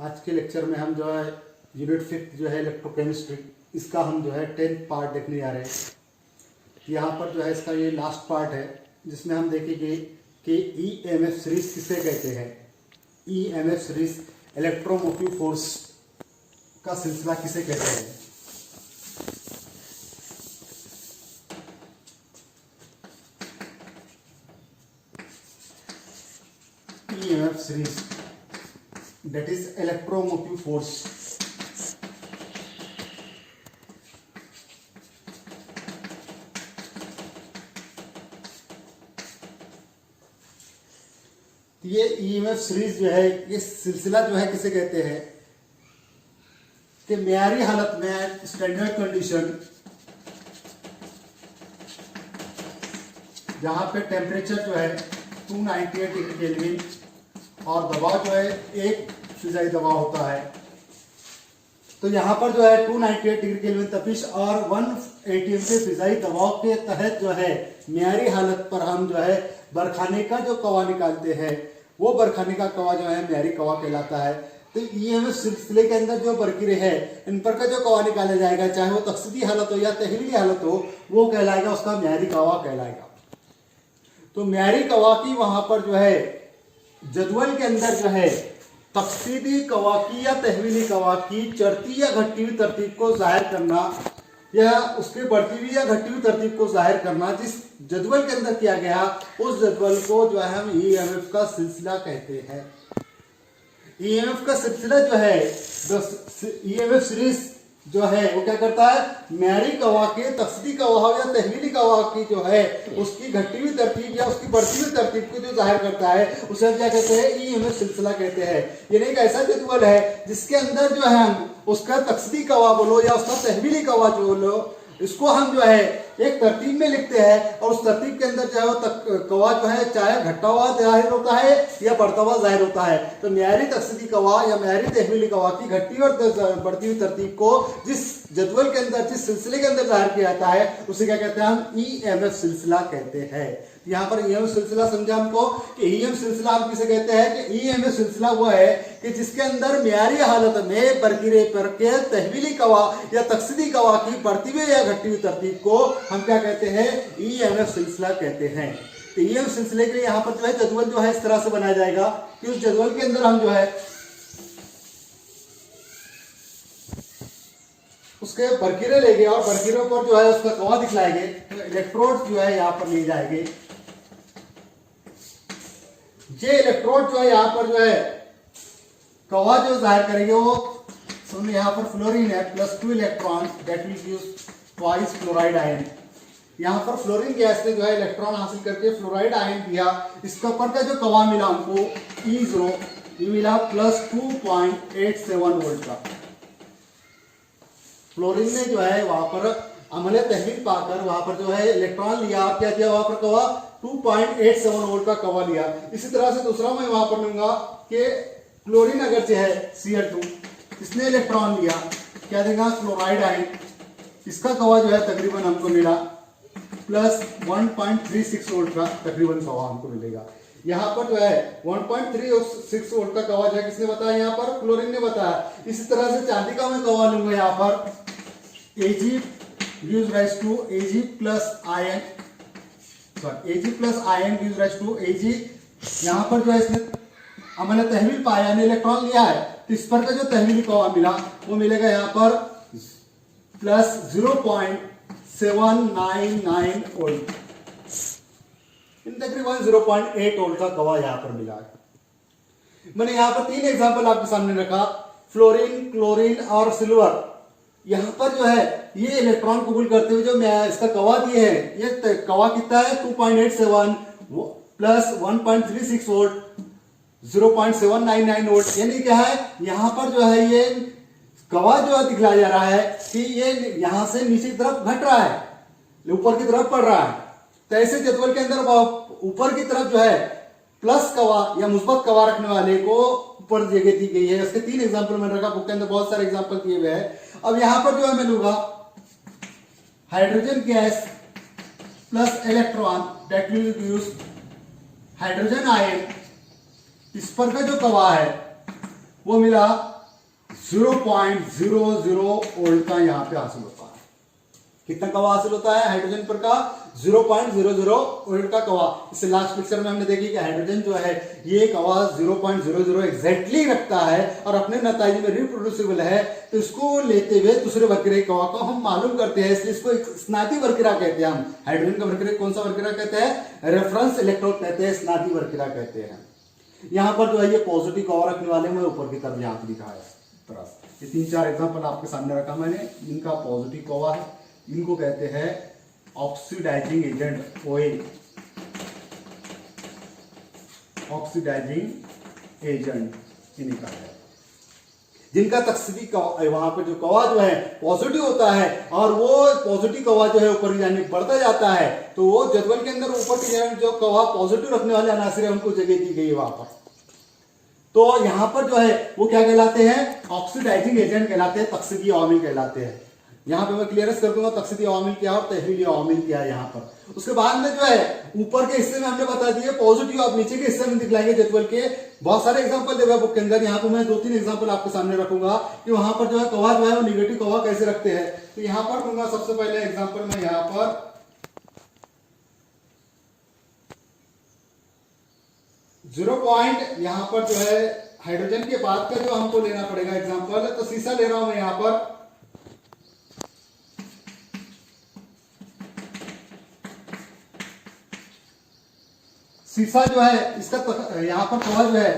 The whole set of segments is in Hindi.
आज के लेक्चर में हम जो है यूनिट 6 जो है इलेक्ट्रोकेमिस्ट्री, इसका हम जो है 10th पार्ट देखने जा रहे हैं। यहाँ पर जो है इसका ये लास्ट पार्ट है जिसमें हम देखेंगे कि ईएमएफ सीरीज किसे कहते हैं। ईएमएफ सीरीज इलेक्ट्रोमोटिव फोर्स का सिलसिला किसे कहते हैं। EMF series that is electromotive force। ये ईएमएफ सीरीज जो है, ये सिलसिला जो है किसे कहते हैं कि मेयारी हालत में स्टैंडर्ड कंडीशन जहां पे टेम्परेचर जो है 298 डिग्री केल्विन और दबाव जो है एक फिजाई दबाव होता है। तो यहाँ पर जो है 298 डिग्री केल्विन तपिश और 1 atm के फिजाई दबाव के तहत जो है मेयारी हालत पर हम जो है बरखाने का जो कवा निकालते हैं, वो बरखाने का कवा जो है मेयारी कवा कहलाता है। तो ईएमएफ सिलसिले के अंदर जो बरकीरें हैं, इन पर का जो कवा निकाला जाएगा, चाहे वो तकसीदी हालत हो या तहवीली हालत हो, वो कहलाएगा, उसका मेयारी कवा कहलाएगा। तो मेयारी कवा की वहां पर जो है जदवल के अंदर जो है तकसीदी कवा की या तहवीली कवा की चढ़ती या घटती हुई तरतीब को जाहिर करना या उसके बढ़ती हुई या घटती हुई तरतीब को जाहिर करना जिस जदवल के अंदर किया गया, उस जदवल को जो है हम ईएमएफ का सिलसिला कहते हैं। ईएमएफ का सिलसिला जो है, ईएमएफ सीरीज जो है वो क्या करता है, मेयारी कवा के तकसीदी कवा या तहवीली कवा की जो है उसकी घटती हुई तरतीब या उसकी बढ़ती हुई तरतीब को जो जाहिर करता है, उसे हम क्या कहते हैं, ईएमएफ सिलसिला कहते हैं। ये एक ऐसा जदवल है जिसके अंदर जो है हम उसका तकसीदी कवा बोलो या उसका तहवीली कवा जो बोलो, इसको हम जो है एक तरतीब में लिखते हैं और उस तरतीब के अंदर जो है वो कवा जो है चाहे घटा हुआ जाहिर होता है या बढ़ता हुआ जाहिर होता है। तो मेयारी तकसीदी कवा या मेयारी तहवीली कवा की घटती और बढ़ती हुई तरतीब को जिस जदवल के अंदर, जिस सिलसिले के अंदर जाहिर किया जाता है, उसे क्या कहते हैं, हम ईएमएफ सिलसिला कहते हैं। यहाँ पर ईएमएफ सिलसिला समझा हमको कि ईएमएफ सिलसिला हम किसे कहते हैं कि ईएमएफ सिलसिला वो है कि जिसके अंदर मेयारी हालत में बरकीरे पर के तहवीली कवा या तकसीदी कवा की बढ़ती हुई या घटती हुई तरतीब को हम क्या कहते हैं, ईएमएफ सिलसिला कहते हैं। तो ईएमएफ सिलसिले के लिए यहाँ पर जो है जदवल जो है इस तरह से बनाया जाएगा कि उस जदवल के अंदर हम जो है उसके बरकीरे लेंगे और बरकीरों पर जो है उसका कवा दिखलाएंगे। तो इलेक्ट्रोड जो है यहाँ पर लिए जाएंगे। ये इलेक्ट्रोड जो है यहाँ पर जो है कवा जो जाहिर करेंगे वो सुनिए, यहाँ पर फ्लोरीन है +2 electron that will give twice fluoride ion. यहाँ पर फ्लोरीन गैस ने जो है इलेक्ट्रॉन हासिल करके फ्लोराइड आयन दिया। इसके ऊपर का जो कवा मिला हमको E0, ये मिला +2.87 वोल्ट का। फ्लोरीन ने जो है वहां पर अमले तहवील पाकर वहां पर जो है इलेक्ट्रॉन लिया, क्या दिया वहां पर कवा 2.87 वोल्ट का कवा लिया। इसी तरह से दूसरा मैं वहां पर लूंगा कि क्लोरीन अगर जो है Cl2, इसने इलेक्ट्रॉन लिया, क्या देगा क्लोराइड आयन, इसका कवा जो है तकरीबन हमको मिला +1.36 वोल्ट का तकरीबन कवा हमको मिलेगा। यहाँ पर जो है 1.36 वोल्ट का कवा जो है किसने बताया, यहाँ पर क्लोरीन ने बताया। इसी तरह से चांदी का मैं कवा लूंगा, यहाँ पर Ag gives rise to Ag plus ion, Ag plus ion gives rise to Ag। यहाँ पर जो है इसने अमल तहवील पाया यानी इलेक्ट्रॉन लिया है, तो इस पर का जो तहवीली कवा मिला वो मिलेगा यहाँ पर +0.799 वोल्ट, तकरीबन 0.8 वोल्ट का कवा यहाँ पर मिला है। मैंने यहाँ पर 3 एग्जांपल आपके सामने रखा, फ्लोरीन, क्लोरीन और सिल्वर। यहाँ पर जो है ये इलेक्ट्रॉन कबूल करते हुए जो मैं इसका कवा दिए हैं, ये कवा कितना है 2.87 प्लस 1.36 वोल्ट 0.799 वोल्ट, यानी क्या है, यहाँ पर जो है ये कवा जो है दिखलाया जा रहा है कि ये यहां से नीचे की तरफ घट रहा है, ऊपर की तरफ बढ़ रहा है। तो ऐसे जदवल के अंदर ऊपर की तरफ जो है प्लस कवा या मुस्बत कवा रखने वाले को ऊपर जगह दी गई है। इसके 3 एग्जांपल मैंने रखा, बुक के अंदर बहुत सारे एग्जांपल दिए हुए हैं। अब यहां पर जो है मैं लूंगा hydrogen gas plus electron that will give hydrogen ion, इस पर का जो कवा है वो मिला 0.00 वोल्ट का यहां पे हासिल होता है। कितना कवा हासिल होता है हाइड्रोजन पर का? 0.00 वोल्ट का कवा। इससे लास्ट पिक्चर में हमने देखी कि हाइड्रोजन जो है ये कवा 0.00 एग्जैक्टली रखता है और अपने नतीजे में रिप्रोड्यूसिबल है, तो इसको लेते हुए दूसरे वर्गीय कवा को हम मालूम करते हैं, इसलिए इसको एक स्नाती वर्गीय कहते हैं। हम हाइड्रोजन का वर्गीय कौन सा वर्गीय कहते हैं? रेफरेंस इलेक्ट्रोड कहते हैं, स्नाती वर्गीय कहते हैं। यहाँ पर जो है ये पॉजिटिव कवा रखने वाले में ऊपर की तरफ यहाँ पे दिखा है इस तरह से। ये 3-4 एग्जाम्पल आपके सामने रखा मैंने, इनका पॉजिटिव कवा है, इनको कहते हैं ऑक्सीडाइजिंग एजेंट ओए, ऑक्सीडाइजिंग एजेंट इनका है, जिनका तकसीदी वहां पर जो कवा जो है पॉजिटिव होता है और वो पॉजिटिव कवा जो है ऊपर की जाने बढ़ता जाता है, तो वो जदवल के अंदर ऊपर की जाने जो कवा पॉजिटिव रखने वाले अनासर है उनको जगह दी गई है वहां पर। तो यहां पर जो है वो क्या कहलाते हैं? ऑक्सीडाइजिंग एजेंट कहलाते हैं, तकसीदी अवामिल कहलाते हैं। यहाँ पे मैं क्लियरस कर दूंगा तकसीदी अवामिल क्या और तहवीली अवामिल क्या है यहाँ पर। उसके बाद में जो है ऊपर के हिस्से में हमने बता दिए पॉजिटिव, आप नीचे के हिस्से में दिखलाएंगे जदवल के बहुत सारे एग्जांपल देगा बुक के अंदर। यहाँ पे मैं 2-3 एग्जांपल आपके सामने रखूंगा कि वहां पर जो है कवा जो है वो निगेटिव कवा कैसे रखते हैं। तो यहाँ पर दूंगा सबसे पहले एग्जाम्पल में यहाँ पर 0 पॉइंट, यहाँ पर जो है हाइड्रोजन के बाद का जो हमको लेना पड़ेगा एग्जाम्पल, तो शीशा ले रहा हूं मैं यहाँ पर। शीशा जो है इसका यहाँ पर कवा जो है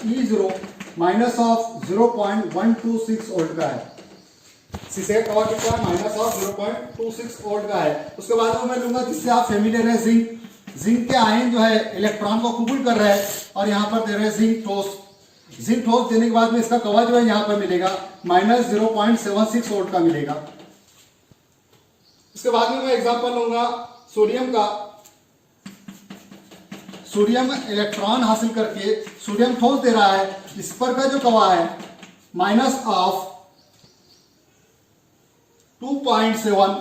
E0 माइनस ऑफ 0.126 वोल्ट का है। शीशे का कवा कितना है? माइनस ऑफ 0.26 वोल्ट का है। उसके बाद वो मैं लूंगा जिससे आप फेमिलियर है, जिंक। जिंक के आयन जो है इलेक्ट्रॉन को कबूल कर रहा है और यहाँ पर दे रहे हैं जिंक ठोस। जिंक ठोस देने के बाद में इसका कवा जो है यहाँ पर मिलेगा माइनस 0.76 वोल्ट का मिलेगा। इसके बाद में मैं एग्जांपल लूंगा सोडियम का। सोडियम इलेक्ट्रॉन हासिल करके सोडियम ठोस दे रहा है, इस पर का जो कवा है माइनस ऑफ 2.7,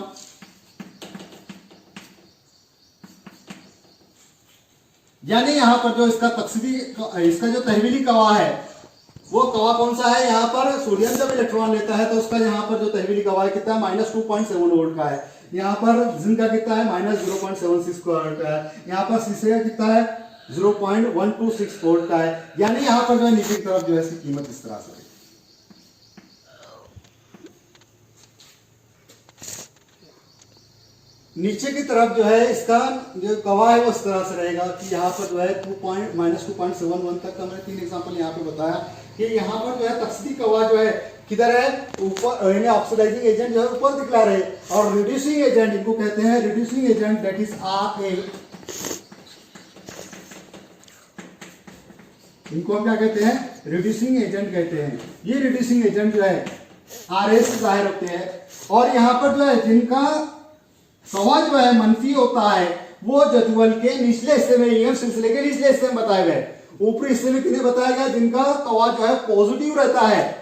यानी यहां पर जो इसका तकसीदी इसका जो तहवीली कवा है वो कवा कौन सा है? यहाँ पर सोडियम जब इलेक्ट्रॉन लेता है तो उसका यहाँ पर जो तहवीली कवा है कितना है? माइनस 2.7 वोल्ट का है। यहाँ पर जिंक का कितना है? माइनस 0.76 वोल्ट का है। यहाँ पर शीशे का कितना है? 0.126 वोल्ट का है। यानी यहाँ पर जो है नीचे की तरफ जो है इसकी कीमत इस तरह से है। नीचे की तरफ जो है इसका जो कवा है वो इस तरह से रहेगा कि यहाँ पर जो है माइनस 2.71 तक का मैंने 3 एग्जांपल यहाँ पे बताया कि यहाँ पर जो है तकसीदी कवा जो है किधर है? ऊपर, ऑक्सीडाइजिंग एजेंट जो है ऊपर दिखला रहे, और रिड्यूसिंग एजेंट इनको कहते हैं reducing agent, that is RL। इनको हम क्या कहते हैं? रिड्यूसिंग एजेंट कहते हैं। ये रिड्यूसिंग एजेंट जो है RL से जाहिर होते हैं, और यहाँ पर जो है जिनका कवा जो है मनफी होता है वो जदवल के निचले हिस्से में, EM सिलसिले के निचले हिस्से में बताए गए। ऊपरी हिस्से में किन्हें बताया गया? जिनका कवा जो है पॉजिटिव रहता है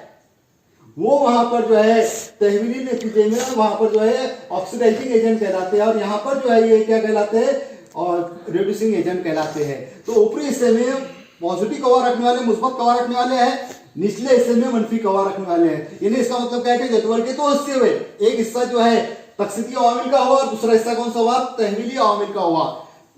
वो वहां पर जो है तहवीली नतीजे में वहां पर जो है ऑक्सीडाइजिंग एजेंट कहलाते हैं, और यहाँ पर जो है ये क्या कहलाते हैं? और रिड्यूसिंग एजेंट कहलाते हैं। तो ऊपरी हिस्से में पॉजिटिव कवा रखने वाले, मुस्बत कवा रखने वाले हैं, निचले हिस्से में मनफी कवा रखने वाले हैं। यानी इसका मतलब क्या है कि जदवल के 2 हिस्से हुए, एक हिस्सा जो है तकसीदी अवामिल का हुआ और दूसरा हिस्सा कौन सा हुआ? तहवीली अवामिल का हुआ।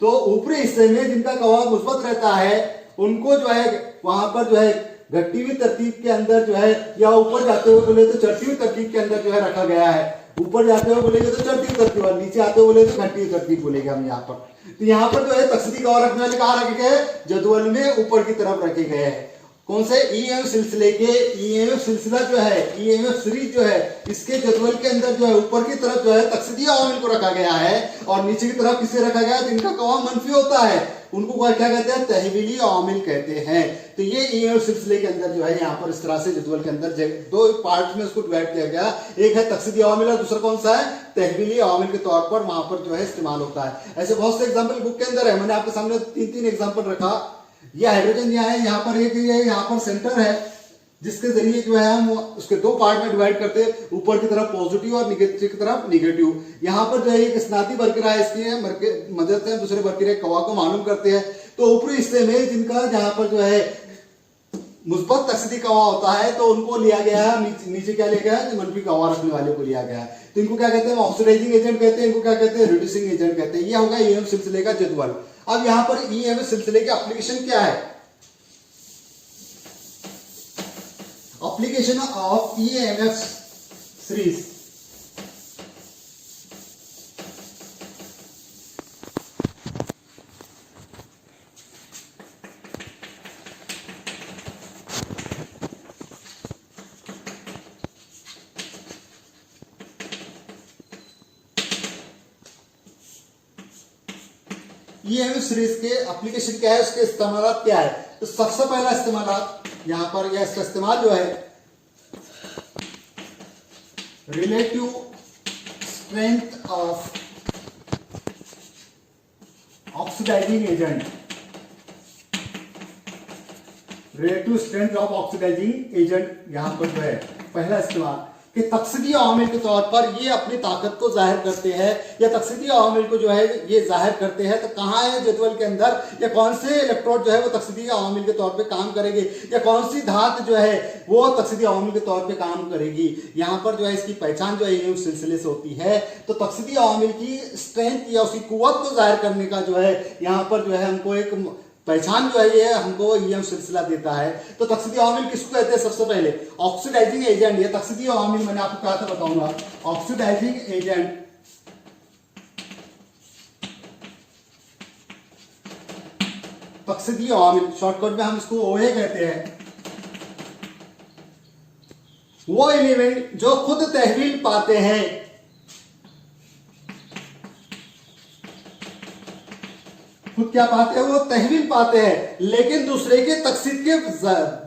तो ऊपरी हिस्से में जिनका कवा मुस्बत रहता है उनको जो है वहां पर जो है घटती हुई तरतीब के अंदर जो है, या ऊपर जाते हुए बोले तो चढ़ती हुई तरतीब के अंदर जो है रखा गया है। ऊपर जाते हुए बोलेंगे तो चढ़ती हुई तरतीब, और नीचे आते हुए बोले तो घटती हुई तरतीब बोलेंगे हम यहाँ पर। तो यहाँ पर जो है तकसीदी कवा रखने वाले कहाँ रखे गए? जदवल में ऊपर की तरफ रखे गए हैं। कौन से? EM सिलसिले के, EMF सिलसिला जो है, EMF सीरीज जो है, इसके जदवल के अंदर जो है ऊपर की तरफ जो है तकसीदी अवामिल को रखा गया है, और नीचे की तरफ किसे रखा गया? जिनका कवा मनफी होता है उनको क्या कहते हैं? तहवीली अवामिल कहते हैं। तो ये EMF सिलसिले के अंदर जो है यहाँ पर इस तरह से जदवल के अंदर 2 पार्ट में उसको डिवाइड किया गया। एक है तकसीदी अवामिल और दूसरा कौन सा है? तहवीली अवामिल के तौर पर वहां पर जो है इस्तेमाल होता है। ऐसे बहुत से एग्जाम्पल बुक के अंदर है, मैंने आपके सामने 3 एग्जाम्पल रखा। ये हाइड्रोजन यहाँ है, यहाँ पर एक यहाँ पर सेंटर है जिसके जरिए जो है हम उसके 2 पार्ट में डिवाइड करते हैं, ऊपर की तरफ पॉजिटिव और नीचे की तरफ निगेटिव। यहाँ पर जो है एक स्नाती वर्गीय है, इसकी मदद से दूसरे वर्गीय कवा को मालूम करते हैं। तो ऊपरी हिस्से में जिनका जहां पर जो है मुस्बत तकसीदी कवा होता है तो उनको लिया गया है, नीचे क्या लिया गया है, मंफी कवा रखने वाले को लिया गया है। तो इनको क्या कहते हैं, ऑक्सीडाइजिंग एजेंट कहते हैं, इनको क्या कहते हैं, रिड्यूसिंग एजेंट कहते हैं। ये होगा ईएमएफ सिलसिले का जदवल। अब यहां पर ईएमएफ सिलसिले की एप्लीकेशन क्या है, application of EMF series. EMF series के एप्लीकेशन क्या है, उसके इस्तेमाल क्या है। तो सबसे पहला इस्तेमाल यहां पर यह इसका इस्तेमाल जो है relative strength of oxidising agent, relative strength of oxidising agent यहां पर जो है पहला इस्तेमाल कि तकसीदी अवामिल के तौर पर ये अपनी ताकत को जाहिर करते हैं या तकसीदी अवामिल को जो है ये जाहिर करते हैं। तो कहाँ है जदवल के अंदर, या कौन से इलेक्ट्रोड जो है वो तकसीदी अवामिल के तौर पे काम करेंगे, या कौन सी धात जो है वो तकसीदी अवामिल के तौर पे काम करेगी। यहाँ पर जो है इसकी पहचान जो है इस सिलसिले से होती है। तो तकसीदी अवामिल की स्ट्रेंथ या उसकी कुव्वत को जाहिर करने का जो है यहाँ पर जो है हमको एक पहचान जो है ये हमको ईएम सिलसिला देता है। तो तकसीदी अवामिल किसको कहते हैं, सबसे पहले ऑक्सीडाइजिंग एजेंट। ये तकसीदी अवामिल मैंने आपको कहा था, बताऊंगा ऑक्सीडाइजिंग एजेंट, तकसीदी अवामिल शॉर्टकट में हम इसको ओए कहते हैं। वो एलिमेंट जो खुद तहवील पाते हैं, खुद क्या पाते हैं, वो तहवील पाते हैं, लेकिन दूसरे के तकसीद के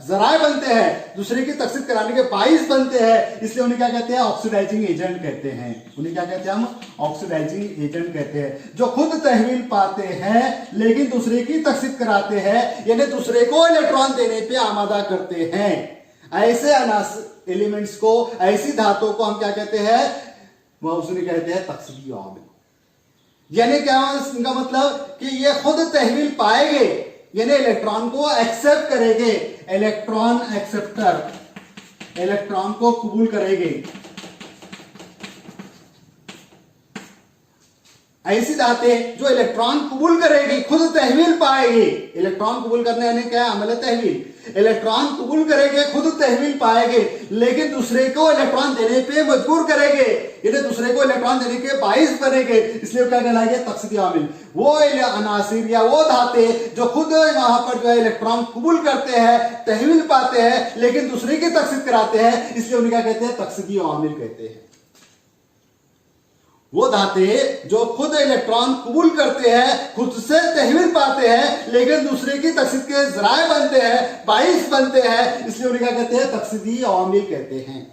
जराए बनते हैं, दूसरे की तकसीद कराने के बाइस बनते हैं, इसलिए उन्हें क्या कहते हैं, ऑक्सीडाइजिंग एजेंट कहते हैं। उन्हें क्या कहते हैं हम, ऑक्सीडाइजिंग एजेंट कहते हैं। जो खुद तहवील पाते हैं लेकिन दूसरे की तकसीद कराते हैं, यानी दूसरे को इलेक्ट्रॉन देने पे आमादा करते हैं। ऐसे एलिमेंट्स को, ऐसी धातुओं को हम क्या कहते हैं, वह उसने कहते हैं तकसीदी अवामिल। यानी क्या इनका मतलब कि ये खुद तहवील पाएंगे, यानी इलेक्ट्रॉन को एक्सेप्ट करेंगे, इलेक्ट्रॉन एक्सेप्टर, इलेक्ट्रॉन को कबूल करेंगे। ऐसी धातें जो इलेक्ट्रॉन कबूल करेगी, खुद तहवील पाएगी। इलेक्ट्रॉन कबूल करने यानी क्या, अमल तहवील। इलेक्ट्रॉन कबूल करेंगे, खुद तहवील पाएंगे, लेकिन दूसरे को इलेक्ट्रॉन देने पे मजबूर करेंगे, यानी दूसरे को इलेक्ट्रॉन देने के बाइस बनेंगे, इसलिए क्या कहलाएंगे, तकसीदी अवामिल। वो अनासिर या वो धाते जो खुद वहां पर जो है इलेक्ट्रॉन कबूल करते हैं, तहवील पाते हैं, लेकिन दूसरे की तकसीद कराते हैं, इसलिए उन्हें क्या कहते हैं, तकसीदी अवामिल कहते हैं। वो धाते जो खुद इलेक्ट्रॉन कबूल करते हैं, खुद से तहवील पाते हैं, लेकिन दूसरे की तकसीद के जराए बनते हैं, बाइस बनते हैं, इसलिए उन्हें क्या कहते हैं, तकसीदी अवामिल कहते हैं।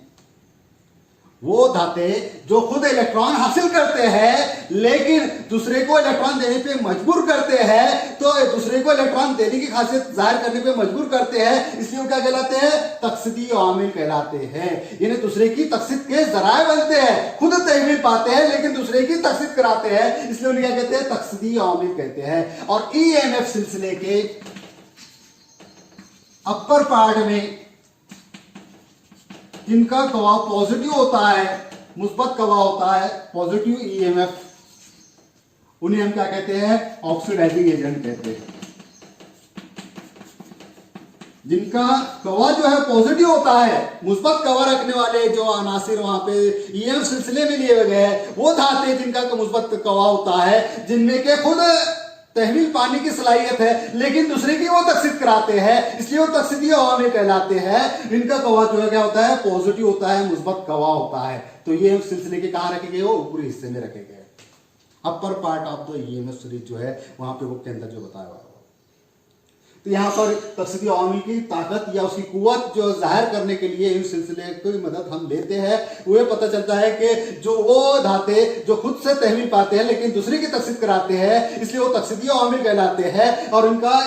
वो धाते जो खुद इलेक्ट्रॉन हासिल करते हैं लेकिन दूसरे को इलेक्ट्रॉन देने पे मजबूर करते हैं, तो दूसरे को इलेक्ट्रॉन देने की खासियत जाहिर करने पे मजबूर करते हैं, इसलिए वो क्या कहलाते हैं, तकसीदी अवामिल कहलाते हैं। यानी दूसरे की तकसीद के जराए बनते हैं, खुद तहवील पाते हैं लेकिन दूसरे की तकसीद कराते हैं, इसलिए उन्हें क्या कहते हैं, तकसीदी अवामिल कहते हैं। और ईएमएफ सिलसिले के अपर पार्ट में जिनका कवा पॉजिटिव होता है, मुस्बत कवा होता है, पॉजिटिव ईएमएफ, उन्हें हम क्या कहते हैं, ऑक्सीडाइजिंग एजेंट कहते हैं। जिनका कवा जो है पॉजिटिव होता है, मुस्बत कवा रखने वाले जो अनासिर वहां पे ईएमएफ सिलसिले में लिए गए हैं, वो धाते जिनका मुस्बत कवा होता है, जिनमें के खुद तहवील पाने की सलाहियत है लेकिन दूसरे की वो तकसीद कराते हैं, इसलिए वो तकसीदी अवामिल कहलाते हैं। इनका कवा जो है क्या होता है, पॉजिटिव होता है, मुस्बत कवा होता है। तो ये सिलसिले के कहां रखे गए, वो ऊपरी हिस्से में रखे गए, upper part of the EMF series जो है वहां पे बुक के अंदर जो बताया हुआ है। तो यहाँ पर तकसीदी अवामिल की ताकत या उसकी कुव्वत जो जाहिर करने के लिए इस सिलसिले की मदद हम लेते हैं। वह पता चलता है कि जो वो धाते जो खुद से तहवील पाते हैं लेकिन दूसरे की तकसीद कराते हैं, इसलिए वो तकसीदी अवामिल कहलाते हैं और उनका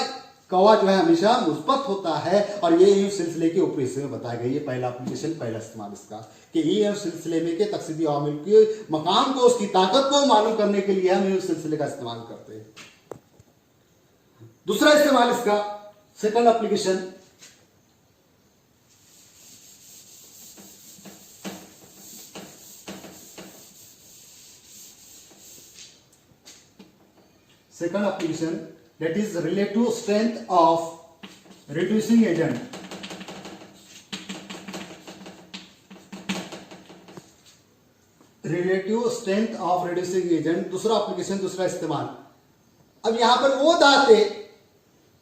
कवा जो है हमेशा मुस्बत होता है। और ये इस सिलसिले के ऊपरी हिस्से में बताया गया। ये पहला एप्लीकेशन, पहला इस्तेमाल इसका कि ये सिलसिले में के तकसीदी अवामिल के मकाम को, उसकी ताकत को मालूम करने के लिए हम इस सिलसिले का इस्तेमाल करते हैं। दूसरा इस्तेमाल इसका, second application, second application, that is relative strength of reducing agent. Relative strength of reducing agent, दूसरा एप्लीकेशन, दूसरा इस्तेमाल। अब यहां पर वो धातें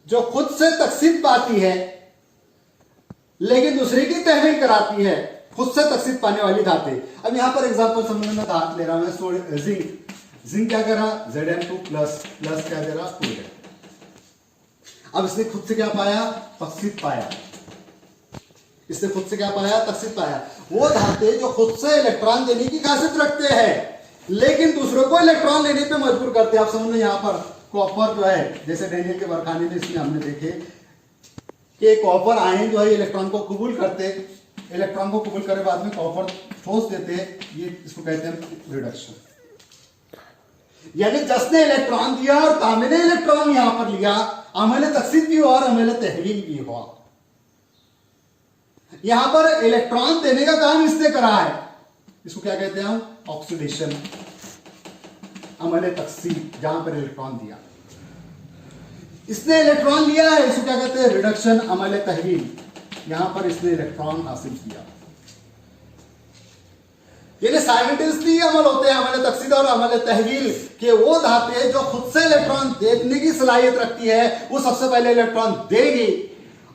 जो खुद से तकसीद पाती है लेकिन दूसरे की तहवील कराती है, खुद से तकसीद पाने वाली धातें। अब यहां पर एग्जांपल समझ में धात ले रहा हूं मैं, जिंक। जिंक क्या कर रहा, Zn2 प्लस प्लस क्या दे रहा, 2Z। अब इसने खुद से क्या पाया, तकसीद पाया। इसने खुद से क्या पाया, तकसीद पाया। वो धाते जो खुद से इलेक्ट्रॉन देने की खासियत रखते हैं लेकिन दूसरों को इलेक्ट्रॉन लेने पे मजबूर करते हैं। आप समझ लो यहाँ पर कॉपर जो है, जैसे डेनियल के बरखाने में इसमें हमने देखे कि कॉपर आयन जो है इलेक्ट्रॉन को कबूल करते, इलेक्ट्रॉन को कबूल करे बाद में कॉपर ठोस देते, ये इसको कहते हैं रिडक्शन। यानी जिसने इलेक्ट्रॉन दिया और तांबे ने इलेक्ट्रॉन यहां पर लिया, अमल तकसीद भी हुआ और अमल तहवील भी हुआ। यहां पर इलेक्ट्रॉन देने का काम इसने करा है, इसको क्या कहते हैं हम, ऑक्सीडेशन, अमल तकसीद, जहां पर इलेक्ट्रॉन दिया। इसने इलेक्ट्रॉन लिया है, इसको क्या कहते हैं, रिडक्शन, अमल तहवील, यहां पर इसने इलेक्ट्रॉन हासिल किया। ये साइमल्टेनियसली अमल होते हैं, अमल तकसीद और अमल तहवील के। वो धातें जो खुद से इलेक्ट्रॉन देने की सलाहियत रखती है, वो सबसे पहले इलेक्ट्रॉन देगी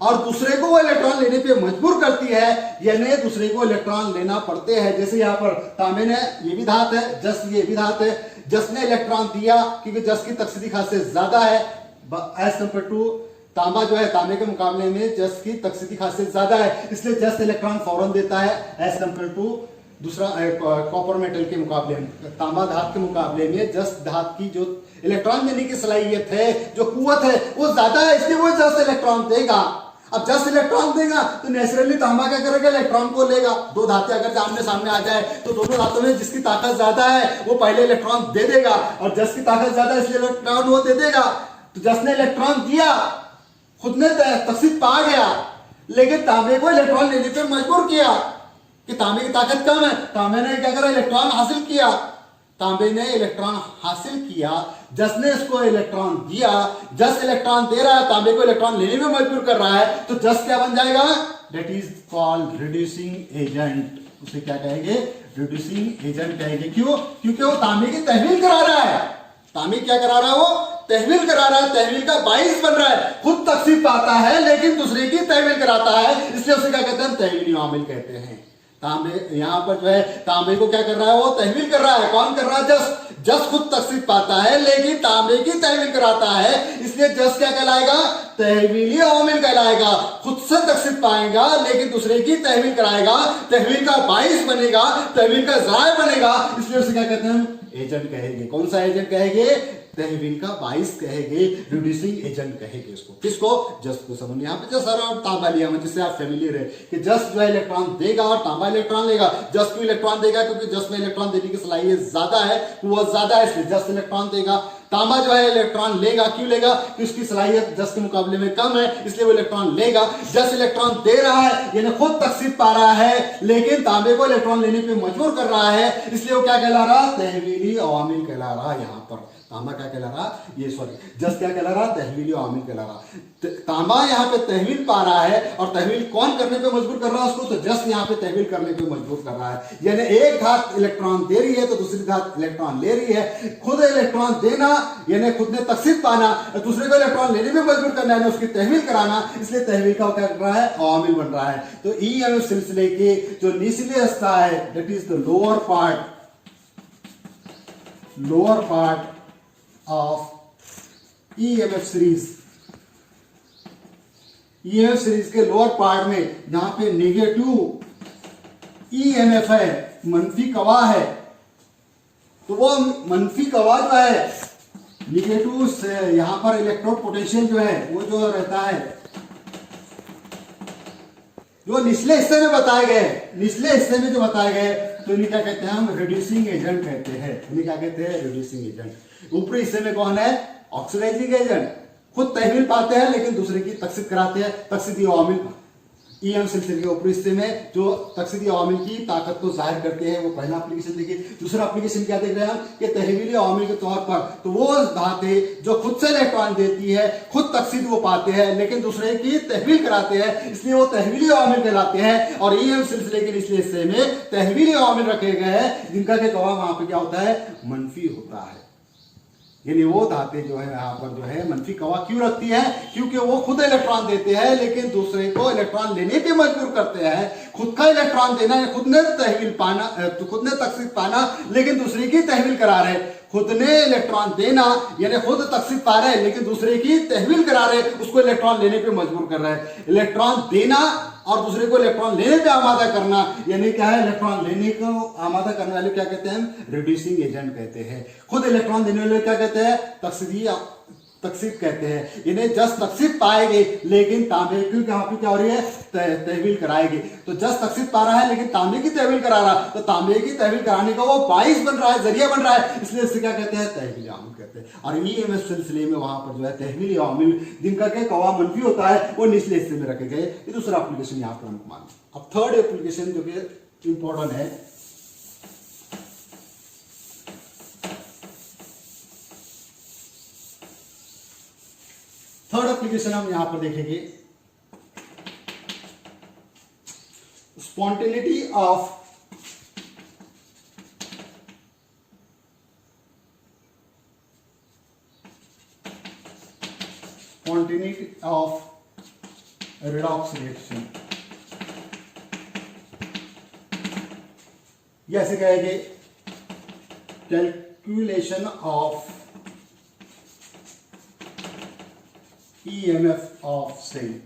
और दूसरे को वो इलेक्ट्रॉन लेने पे मजबूर करती है, यानी दूसरे को इलेक्ट्रॉन लेना पड़ते हैं। जैसे यहाँ पर तांबे ने, ये भी धात है, जस ये भी धात है, जस ने इलेक्ट्रॉन दिया क्योंकि जस की तकसीदी खासियत ज्यादा है एज कम्पेयर टू तांबा, जो है तांबे के मुकाबले में जस की तकसीदी खासियत ज्यादा है, इसलिए जस इलेक्ट्रॉन फौरन देता है एज कम्पेयर टू दूसरा कॉपर मेटल के मुकाबले में, तांबा धात के मुकाबले में जस धात की जो इलेक्ट्रॉन देने की सलाहियत है, जो कुव्वत है, वो ज्यादा है, इसलिए वो जस इलेक्ट्रॉन देगा। अब जस इलेक्ट्रॉन देगा तो नेचुरली तांबा क्या करेगा, इलेक्ट्रॉन को लेगा। दो धातें अगर आमने सामने आ जाए तो दोनों धातों में जिसकी ताकत ज्यादा है वो पहले इलेक्ट्रॉन दे देगा, और जस की ताकत ज्यादा है इसलिए इलेक्ट्रॉन वो दे देगा। तो जस ने इलेक्ट्रॉन दिया, खुद ने तकसीद पा गया, लेकिन तांबे को इलेक्ट्रॉन लेने पर मजबूर किया कि तांबे की ताकत कम है। तांबे ने क्या करा, इलेक्ट्रॉन हासिल किया, तांबे ने इलेक्ट्रॉन हासिल किया, जस ने इसको इलेक्ट्रॉन दिया, जस इलेक्ट्रॉन दे रहा है, तांबे को इलेक्ट्रॉन लेने में मजबूर कर रहा है, तो जस क्या बन जाएगा, that is called reducing agent. उसे क्या कहेंगे, रिड्यूसिंग एजेंट कहेंगे। क्यों, क्योंकि वो तांबे की तहवील करा रहा है। तांबे क्या करा रहा है, वो तहवील करा रहा है, तहवील का बाइस बन रहा है। खुद तकसीद पाता है लेकिन दूसरे की तहवील कराता है, इसलिए उसे क्या कहते हैं, तहवीली आमिल कहते हैं। तांबे यहां पर जो है तांबे को क्या कर रहा है, वो तहवील कर रहा है। कौन कर रहा है, जस। जस खुद तकसीद पाता है लेकिन तांबे की तहवील कराता है, इसलिए जस क्या कहलाएगा, तहवीली आमिल कहलाएगा। खुद से तकसीद पाएगा लेकिन दूसरे की तहवील कराएगा, तहवील का बाइस बनेगा, तहवील का ज़राए बनेगा, इसलिए उसे क्या कहते हैं, एजेंट कहेंगे। कौन सा एजेंट कहेंगे, तहवील का बाइस कहेंगे, रिड्यूसिंग एजेंट कहेंगे इसको। किसको, जस को। समझ यहाँ पे जस और तांबा लिया मैं, जिससे आप फेमिलियर है कि जस जो है इलेक्ट्रॉन देगा और तांबा इलेक्ट्रॉन लेगा। जस को इलेक्ट्रॉन देगा क्योंकि जस में इलेक्ट्रॉन देने की सलाहियत ज्यादा है, वो ज्यादा है, इसलिए जस इलेक्ट्रॉन देगा। तांबा जो है इलेक्ट्रॉन लेगा, क्यों लेगा, क्योंकि उसकी सलाहियत जस के मुकाबले में कम है, इसलिए वो इलेक्ट्रॉन लेगा। जस इलेक्ट्रॉन दे रहा है, यानी खुद तकसीद पा रहा है लेकिन तांबे को इलेक्ट्रॉन लेने पे मजबूर कर रहा है, इसलिए वो क्या कहला रहा, तहवीली अवामिल कहला रहा। यहाँ पर तांबा क्या कहला रहा, ये सॉरी जस क्या कहला रहा, तहवीली अवामिल कहला रहा। तांबा यहाँ पे तहवील पा रहा है, और तहवील कौन करने पे मजबूर कर रहा है उसको, तो जस यहाँ पे तहवील करने पे मजबूर कर रहा है। यानी एक धात इलेक्ट्रॉन दे रही है तो दूसरी धात इलेक्ट्रॉन ले रही है। खुद इलेक्ट्रॉन देना यानी खुद ने तकसीद पाना, दूसरे को इलेक्ट्रॉन लेने में मजबूर करना यानी उसकी तहवील कराना, इसलिए तहवील का क्या कर रहा है, अवामिल बन रहा है। तो ईएमएफ सिलसिले के जो निचले हिस्सा है, that is the lower part of EMF series. EMF series के लोअर पार्ट में जहां पे नेगेटिव ईएमएफ है, मंफी कवा है, तो वो मंफी कवा जो है नेगेटिव से यहां पर इलेक्ट्रोड पोटेंशियल जो है वो जो रहता है, जो निचले हिस्से में बताए गए, निचले हिस्से में जो बताए गए, तो इन्हें क्या कहते हैं हम, रिड्यूसिंग एजेंट कहते हैं। इन्हें क्या कहते हैं, रिड्यूसिंग एजेंट। ऊपरी हिस्से में कौन है, ऑक्सीडाइजिंग एजेंट। खुद तहवील पाते हैं लेकिन दूसरे की तकसीद कराते हैं, तकसीदी अवामिल ईएम सिलसिले के ऊपरी हिस्से में जो तकसीदी अवामिल की ताकत को जाहिर करते हैं, वो पहला एप्लीकेशन देखिए। दूसरा एप्लीकेशन क्या देख रहे हैं हम कि तहवीली अवामिल के तौर पर तो वो धाते जो खुद से इलेक्ट्रॉन देती है, खुद तकसीद वो पाते हैं लेकिन दूसरे की तहवील कराते हैं, इसलिए वो तहवीली अवामिल कहलाते हैं। और ईएम सिलसिले के निचले हिस्से में तहवीली अवामिल रखे गए हैं जिनका के गवाह वहां पर क्या होता है, मनफी होता है। यानी वो धाते जो है यहाँ पर जो है मनफी गवाह क्यों रखती है, क्योंकि वो खुद इलेक्ट्रॉन देते हैं लेकिन दूसरे को इलेक्ट्रॉन लेने पे मजबूर करते हैं। खुद का इलेक्ट्रॉन देना है, खुद ने तहवील पाना, खुद ने तकसीद पाना लेकिन दूसरे की तहवील करा रहे। खुद ने इलेक्ट्रॉन देना यानी खुद तकसीद पा रहे लेकिन दूसरे की तहवील करा रहे, उसको इलेक्ट्रॉन लेने पे मजबूर कर रहे हैं। इलेक्ट्रॉन देना और दूसरे को इलेक्ट्रॉन लेने पे आमादा करना यानी क्या है, इलेक्ट्रॉन लेने को आमादा करने वाले क्या कहते हैं, रिड्यूसिंग एजेंट कहते हैं। खुद इलेक्ट्रॉन देने वाले क्या कहते हैं, तकसीद कहते हैं। इन्हें जस तकसीद पाएंगे लेकिन तांबे की यहाँ पे क्या हो रही है, तहवील कराएगी। तो जस तकसीद पा रहा है लेकिन तांबे की तहवील करा रहा, तो तांबे की तहवील कराने का वो बाइस बन रहा है, जरिया बन रहा है, इसलिए इसे क्या कहते हैं, तहवील आमिल कहते हैं। और ईएमएफ सिलसिले में वहां पर जो है तहवील आमिल जिनका क्या गवाह मनफी होता है वो निचले हिस्से में रखे गए। ये दूसरा एप्लीकेशन यहाँ पर हमको मालूम। अब थर्ड एप्लीकेशन जो कि इंपॉर्टेंट है, थर्ड एप्लीकेशन हम यहां पर देखेंगे, स्पॉन्टेनिटी ऑफ रेडॉक्स रिएक्शन। ये ऐसे कहेंगे, calculation of EMF of cell.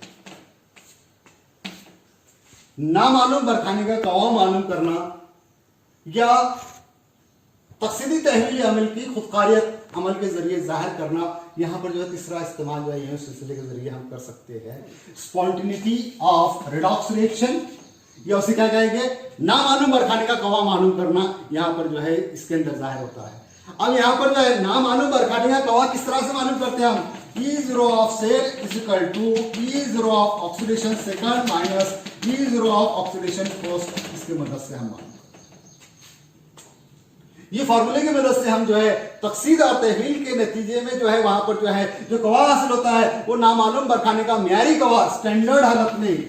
ना मालूम बरखाने का गवाह मालूम करना या तकसीदी तहवीली अमल की खुदकारियत अमल के जरिए जाहिर करना, यहां पर जो है तीसरा इस्तेमाल जो है यह सिलसिले के जरिए हम कर सकते हैं। स्पॉन्टेनिटी ऑफ रेडॉक्स रिएक्शन या उसे क्या कहेंगे, ना मालूम बरखाने का गवाह मालूम करना, यहां पर जो है इसके अंदर जाहिर होता है। अब यहां पर जो है ना मालूम बरखाने का गवाह किस तरह से मालूम करते हैं हम, E0 of cell is equal to E0 of oxidation second minus E0 of oxidation first। इसके मदद से हम ये फॉर्मूले की मदद से हम जो है तकसीद और तहवील के नतीजे में जो है वहां पर जो है जो गवाह हासिल होता है वो नामालूम बरखाने का म्यारी गवाह स्टैंडर्ड हालत में,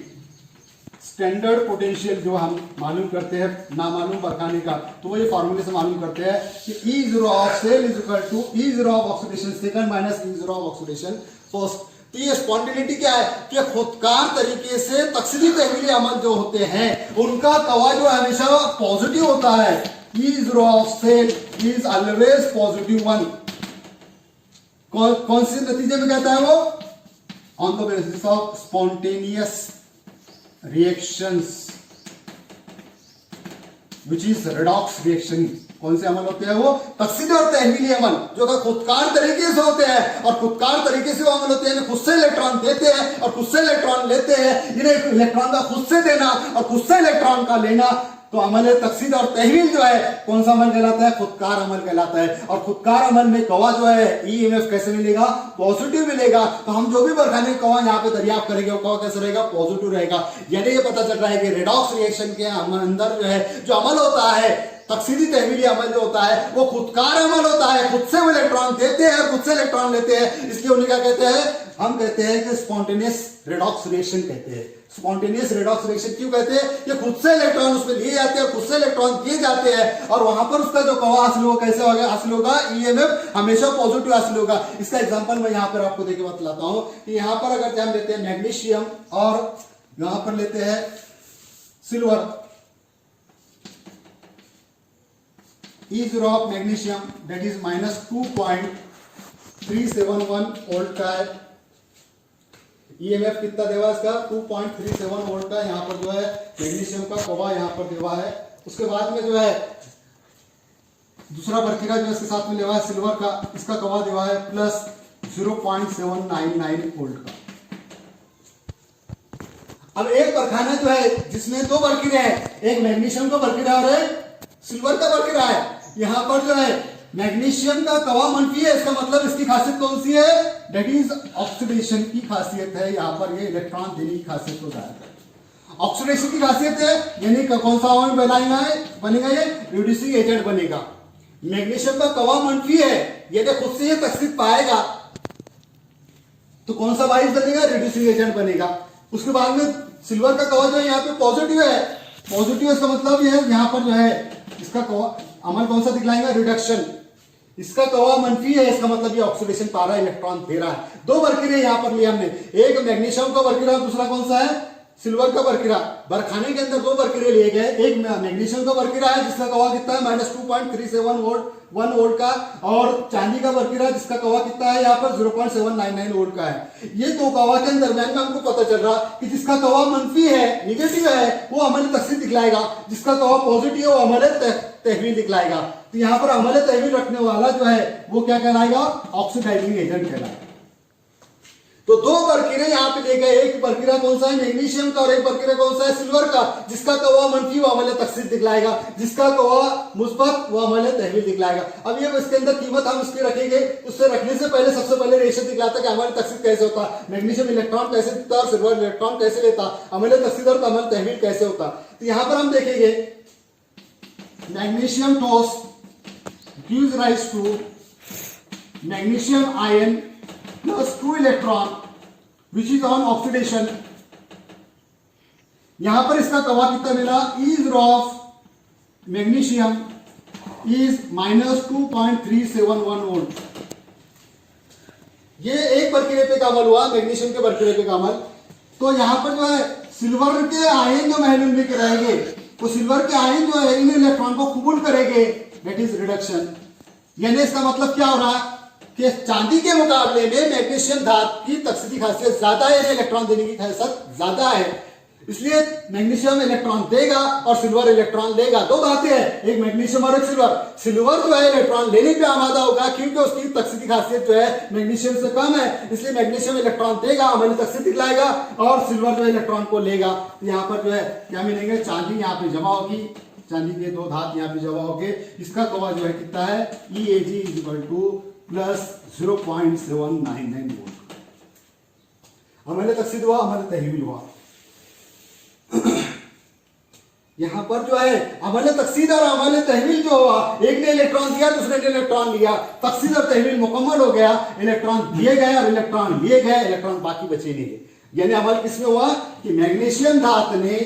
स्टैंडर्ड पोटेंशियल जो हम मालूम करते हैं नामालूम बरखाने का, तो वो ये फॉर्मूले से मालूम करते हैं कि E0 of cell is equal to E0 of oxidation second minus E0 of oxidation first. तो ये स्पॉन्टेनिटी क्या है कि खुदकार तरीके से तकसीदी तहवीली अमल जो होते हैं उनका गवाह जो हमेशा पॉजिटिव होता है। E0 of cell is always positive one. कौन से नतीजे में कहता है वो, on the basis of spontaneous reactions which is redox reaction. कौन से अमल होते हैं वो, तकसीदी और तहवीली अमल जो कि खुदकार तरीके से होते हैं। और खुदकार तरीके से वो अमल होते हैं, खुद से इलेक्ट्रॉन देते हैं और खुद से इलेक्ट्रॉन लेते हैं। इन्हें इलेक्ट्रॉन का खुद से देना और खुद से इलेक्ट्रॉन का लेना, तो अमल तकसीद और तहवील जो है कौन सा अमल कहलाता है, खुदकार अमल कहलाता है। और खुदकार अमल में गवाह जो है ईएमएफ कैसे मिलेगा, पॉजिटिव मिलेगा। तो हम जो भी बरखाने का गवाह यहाँ पे दरियाफ्त करेंगे वो गवाह कैसे रहेगा, पॉजिटिव रहेगा। यानी ये पता चल रहा है कि रेडॉक्स रिएक्शन के अंदर जो है जो अमल होता है तकसीदी तहवीली अमल जो होता है वो खुदकार अमल होता है, खुद से वो इलेक्ट्रॉन देते हैं खुद से इलेक्ट्रॉन लेते हैं। इसलिए उन्हें क्या कहते हैं, हम कहते हैं कि स्पॉन्टेनियस रेडॉक्स रिएक्शन कहते हैं। स्पॉन्टेनियस रेडॉक्स रिएक्शन क्यों कहते हैं, कि खुद से इलेक्ट्रॉन उसमें लिए जाते हैं, खुद से इलेक्ट्रॉन दिए जाते हैं और वहां पर उसका जो गवाह हासिल होगा कैसे होगा, हासिल होगा ईएमएफ हमेशा पॉजिटिव हासिल होगा। इसका एग्जांपल मैं यहां पर आपको देके बतलाता हूं कि यहां पर अगर हम लेते हैं मैग्नीशियम और यहां पर लेते हैं silver, E0 of magnesium that is -2.371 volt का है। ईएमएफ कितना देवा इसका, 2.37 वोल्ट का यहाँ पर जो है मैग्नीशियम का गवाह यहाँ पर देवा है। उसके बाद में जो है दूसरा बरखीरा जो इसके साथ में लेवा है सिल्वर का, इसका गवाह देवा है प्लस 0.799 वोल्ट का। अब एक बरखाना जो है जिसमें दो बरखीरे हैं, एक मैग्नीशियम का बरखीरा और एक सिल्वर का बरखीरा है। यहां पर जो है मैग्नीशियम का गवाह मनफी है, इसका मतलब इसकी खासियत कौन सी है, दैट इज ऑक्सीडेशन की खासियत है। यहां पर ये इलेक्ट्रॉन देने की खासियत को जाहिर है। ऑक्सीडेशन की खासियत है, यानी कौन सा आयन बनेगा ये रिड्यूसिंग एजेंट बनेगा। मैग्नीशियम का कवा मंफी है, यदि खुद से ये तकसीद पाएगा तो कौन सा बाइस बनेगा, रिड्यूसिंग एजेंट बनेगा। उसके बाद में सिल्वर का कवा जो है यहाँ पे पॉजिटिव है, पॉजिटिव इसका मतलब ये है यहाँ पर जो है इसका कवा अमल कौन सा दिखलाएगा, रिडक्शन। इसका कवा मंफी है, इसका मतलब ये ऑक्सीडेशन पा रहा है, इलेक्ट्रॉन दे रहा है। दो बरकीरे यहाँ पर लिए हमने, एक मैग्नीशियम का बरकीरा, दूसरा कौन सा है, सिल्वर का बरकीरा। बरखाने के अंदर दो बरकीरे लिए गए, एक मैग्नीशियम का बरकीरा है जिसका कवा कितना है -2.37 वोल्ट का, और चांदी का बरकीरा जिसका कवा कितना है यहाँ पर 0.799 वोल्ट का है। ये दो कवा के दरमियान में हमको पता चल रहा कि जिसका कवा मंफी है, निगेटिव है, वो अमल तकसीद दिखलाएगा, जिसका कवा पॉजिटिव है वो अमल तहवील दिखलाएगा। तो यहाँ पर अमल तहवील रखने वाला जो है वो क्या कहलाएगा, ऑक्सीडाइजिंग एजेंट कहलाएगा। तो दो बरकीरे यहाँ पे ले गए, एक बरकीरा कौन सा है, मैग्नीशियम का, और एक बरकीरा कौन सा है, सिल्वर का। जिसका कवा मंफी वो अमल तकसीद दिखलाएगा, जिसका कवा मुस्बत वो अमल तहवील दिखलाएगा। अब ये इसके अंदर कीमत हम इसकी रखेंगे, उससे रखने से पहले सबसे पहले रेशो दिखलाता है कि अमल तकसीद कैसे होता है, मैग्नीशियम इलेक्ट्रॉन कैसे देता है और सिल्वर इलेक्ट्रॉन कैसे लेता, अमल तकसीद और अमल तहवील कैसे होता। तो यहाँ पर हम देखेंगे magnesium toss gives rise to magnesium ion plus 2 electron which is on oxidation। यहां पर इसका कवा कितना मिला, is of magnesium is -2.371 volt. ये एक बरकीरे पे का अमल हुआ, मैग्नीशियम के बरकीरे पे का अमल। तो यहां पर जो है सिल्वर के आयन जो महलूल में रहेंगे, वो सिल्वर के आयन जो है इन इलेक्ट्रॉन को कबूल करेंगे, दैट इज रिडक्शन। यानी इसका मतलब क्या हो रहा है कि चांदी के मुकाबले में मैग्नीशियम धातु की तकसीदी खासियत ज्यादा है, इलेक्ट्रॉन देने की खासियत ज्यादा है, इसलिए मैग्नीशियम इलेक्ट्रॉन देगा और सिल्वर इलेक्ट्रॉन लेगा। दो धातु है, एक मैग्नीशियम और एक सिल्वर। सिल्वर जो है इलेक्ट्रॉन लेने पे आमादा होगा क्योंकि उसकी तकसीदी खासियत जो है मैग्नीशियम से कम है, इसलिए मैग्नीशियम इलेक्ट्रॉन देगा, अमली तकसीद दिखलाएगा, और सिल्वर जो इलेक्ट्रॉन को लेगा। यहाँ पर जो है क्या मिलेंगे, चांदी यहाँ पे जमा होगी, चांदी के दो धातु यहाँ पे जमा होंगे, इसका कवा जो है कितना है, EAG + 0.799 वोल्ट। अमल तकसीद हुआ, अमल तहवील हुआ। यहां पर जो है अमल तकसीद और अमल तहवील जो हुआ, एक ने इलेक्ट्रॉन दिया, दूसरे ने इलेक्ट्रॉन लिया, तकसीद और तहवील मुकम्मल हो गया, इलेक्ट्रॉन दिए गए और इलेक्ट्रॉन लिए गए, इलेक्ट्रॉन बाकी बचे नहीं। यानी अमल किसमें हुआ कि मैग्नीशियम धातु ने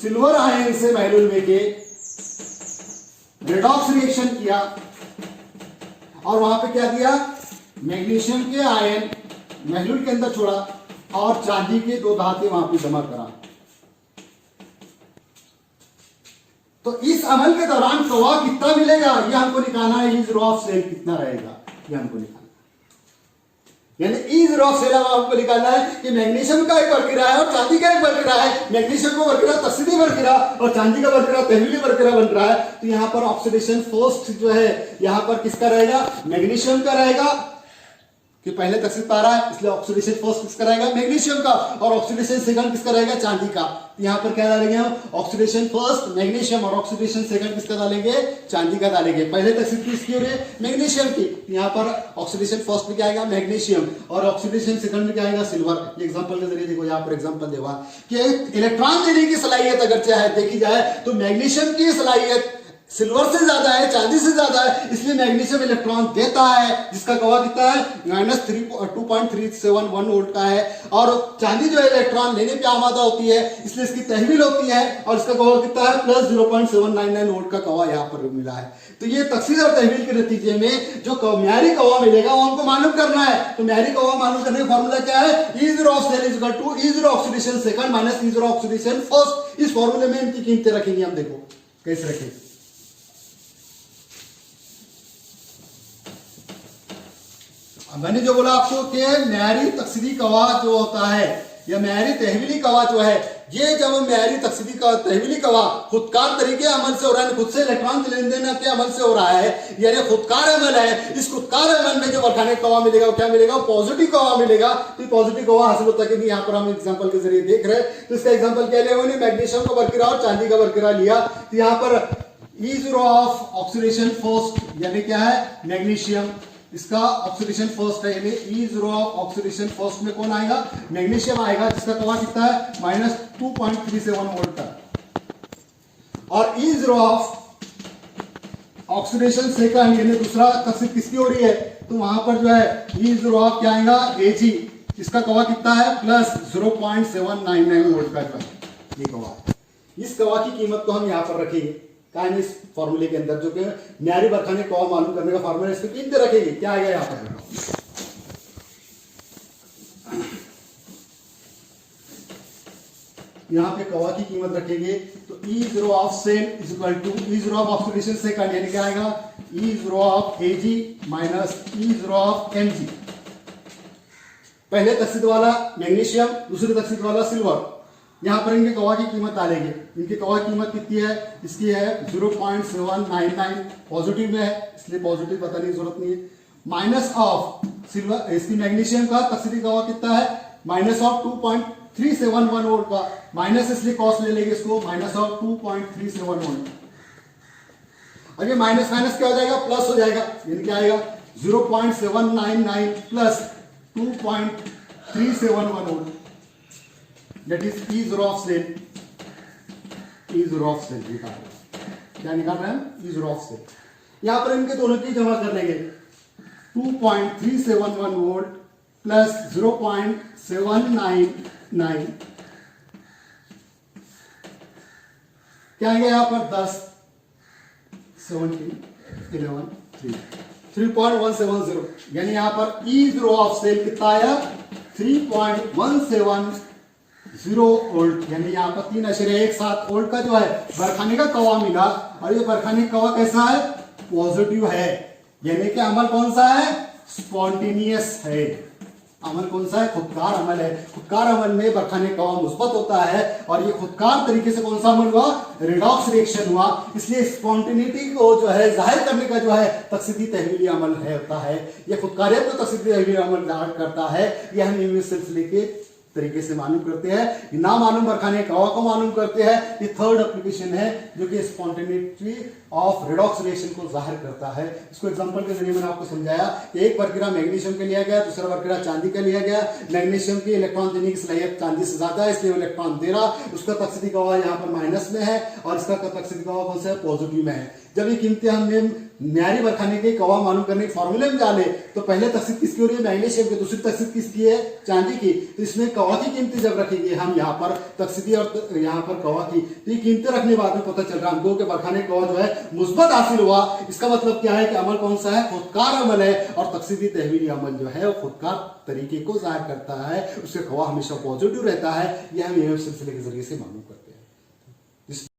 सिल्वर आयन से महलूल में के रेडॉक्स रिएक्शन किया और वहां पे क्या दिया, मैग्नीशियम के आयन महलूल के अंदर छोड़ा और चांदी के दो धातु वहां पे जमा करा। तो इस अमल के दौरान कवा कितना मिलेगा ये हमको निकालना है, इज रॉ ऑफ सेल कितना रहेगा ये हमको निकालना है। यानी इज रॉ ऑफ सेल हमको निकालना है कि मैग्नीशियम का एक बरकीरा है और चांदी का एक बरकीरा है, मैग्नीशियम का बरकीरा तकसीदी बरकीरा और चांदी का बरकीरा तहवीली बरकीरा बन रहा है। तो यहां पर ऑक्सीडेशन फर्स्ट जो है यहां पर किसका रहेगा, मैग्नीशियम का रहेगा कि पहले तकसीद पा रहा है, इसलिए ऑक्सीडेशन फर्स्ट किसका रहेगा, मैग्नीशियम का, और ऑक्सीडेशन सेकंड किसका रहेगा, चांदी का। यहां पर क्या डालेंगे हम, ऑक्सीडेशन फर्स्ट मैग्नीशियम और ऑक्सीडेशन सेकंड किसका डालेंगे, चांदी का डालेंगे। पहले तकसीद किसकी हो रही है, मैग्नीशियम की। यहां पर ऑक्सीडेशन फर्स्ट में क्या आएगा, मैग्नीशियम, और ऑक्सीडेशन सेकंड में क्या आएगा, सिल्वर। एग्जांपल के जरिए देखो, यहां पर एग्जांपल देवा कि इलेक्ट्रॉन देने की सलाहियत अगर चाहे देखी जाए तो मैग्नीशियम की सलाहियत सिल्वर से ज्यादा है, चांदी से ज्यादा है, इसलिए मैग्नीशियम इलेक्ट्रॉन देता है, जिसका कवा कितना है, -2.371 वोल्ट का है। और चांदी जो है इलेक्ट्रॉन लेने पे आमादा होती है, इसलिए इसकी तहवील होती है, और इसका कवा कितना है, +0.799 वोल्ट का कवा यहाँ पर मिला है। तो ये तकसीद और तहवील के नतीजे में जो म्यारी कवा मिलेगा वो हमको मालूम करना है। तो म्यारी कवा मालूम करने का फॉर्मूला क्या है, is raw of cell = is raw oxidation second minus is raw oxidation first. इस फॉर्मूले में इनकी कीमतें रखेंगे हम, देखो कैसे रखेंगे। मैंने जो बोला आपको कि म्यारी तकसीदी कवा जो होता है या म्यारी तहवीली कवा जो है, ये जब म्यारी तकसीदी का तहवीली कवा खुदकार तरीके अमल से हो रहा है, खुद से इलेक्ट्रॉन लेन देन के अमल से हो रहा है, यानी खुदकार अमल है। इस खुदकार अमल में जो बरखाने कवा मिलेगा वो क्या मिलेगा, पॉजिटिव कवा मिलेगा। तो पॉजिटिव कवा हासिल होता है कि यहाँ पर हम एग्जाम्पल के जरिए देख रहे हैं। तो इसका एग्जाम्पल क्या लिया, मैग्नीशियम का बरकीरा और चांदी का बरकीरा लिया। तो यहाँ पर is raw of oxidation first यानी क्या है, मैग्नीशियम, इसका ऑक्सीडेशन फर्स्ट है, यानी E0 ऑफ ऑक्सीडेशन फर्स्ट में कौन आएगा? मैग्नीशियम आएगा, जिसका कवा कितना है? -2.37 वोल्ट का। और E0 ऑफ ऑक्सीडेशन सेकंड यानी दूसरा तस्वीर किसकी हो रही है? तो वहां पर जो है E0 ऑफ क्या आएगा? Ag, इसका कवा कितना है? +0.799 वोल्ट का जो है ये कवा है। इस कवा की कीमत को हम यहाँ पर रखेंगे इस फॉर्मूले के अंदर, जो कि न्यारी बरखानी कवा मालूम करने का फॉर्मूला, इसको कीमत रखेंगे। क्या आएगा यहाँ पर? यहाँ पे कवा की कीमत रखेंगे तो E0 of same is equal to E0 of oxidation second, यानी क्या आएगा? E0 of Ag minus E0 of Mg। पहले तकसीद वाला मैग्नीशियम, दूसरे तकसीद वाला सिल्वर। यहां पर इनके कवा की कीमत डालेंगे। इनकी कवा की कीमत कितनी है? इसकी है 0.799, पॉजिटिव में है इसलिए पॉजिटिव बताने की जरूरत नहीं है। माइनस ऑफ सिल्वर, इसकी मैग्नीशियम का तकसीदी कवा कितना है? माइनस ऑफ 2.371 वोल्ट का, माइनस इसलिए कॉस ले लेंगे इसको, माइनस ऑफ 2.37 वोल्ट। अब ये माइनस माइनस क्या हो जाएगा? प्लस हो जाएगा, यानी क्या आएगा? 0.799 plus 2.371 volt, that is E0 of cell. E0 of cell निकाल रहे हैं। क्या निकाल रहे हैं? E0 of cell. यहां पर इनके दोनों की जमा कर लेंगे। 2.371 वोल्ट प्लस 0.799, क्या आएगा यहाँ पर? 10, 17, 11, 3.170, यानी यहां पर E0 ऑफ सेल कितना आया? 3.170 वोल्ट, यानी यहाँ पर 3.17 वोल्ट का जो है बरखाने का कवा मिला। और ये बरखाने का कवा कैसा है? पॉजिटिव है, यानी कि अमल कौन सा है? स्पॉन्टेनियस है। अमल कौन सा है? खुदकार अमल है। खुदकार अमल में बरखाने का कवा मुस्बत होता है, और ये खुदकार तरीके से कौन सा अमल हुआ? रिडॉक्स रिएक्शन हुआ। इसलिए स्पॉन्टेनिटी को जो है जाहिर करने का जो है तकसीदी तहवीली अमल है होता है। ये खुदकारियत को तकसीदी तहवीली अमल जाहिर करता है। ये हम इनमें सिलसिले के तरीके से मालूम करते हैं। ना मालूम बरखाने कवा को मालूम करते हैं। ये थर्ड एप्लीकेशन है जो कि स्पॉन्टेनिटी ऑफ रिडॉक्स रिएक्शन को जाहिर करता है। इसको एग्जांपल के जरिए मैंने आपको समझाया। एक बरकीरा मैग्नीशियम के लिया गया, दूसरा बरकीरा चांदी का लिया गया। मैग्नीशियम की इलेक्ट्रॉन देने की सलाहियत चांदी से ज्यादा है, इसलिए इलेक्ट्रॉन दे रहा, उसका तकसीदी कवा यहाँ पर माइनस में है, और इसका तकसीदी कवा कौन सा है? पॉजिटिव में है। जब ये कीमतें हमने न्यारी बरखाने के कवा मालूम करने के फॉर्मूले में डाले तो पहले तकसीद किसकी हो रही है? मैग्नीशियम की। दूसरी तकसीद किसकी है? चांदी की। तो इसमें कवा की कीमतें जब रखेंगे हम यहाँ पर तकसीदी और यहाँ पर कवा की, तो ये कीमतें रखने के बाद में पता चल रहा है हमको कि बरखाने कवा जो है मुस्बत हासिल हुआ। इसका मतलब क्या है कि अमल कौन सा है? खुदकार अमल है, और तकसीदी तहवीली अमल जो है वो खुदकार तरीके को जाहिर करता है। उसका कवा हमेशा पॉजिटिव रहता है। यह हम सिलसिले के जरिए से मालूम करते हैं।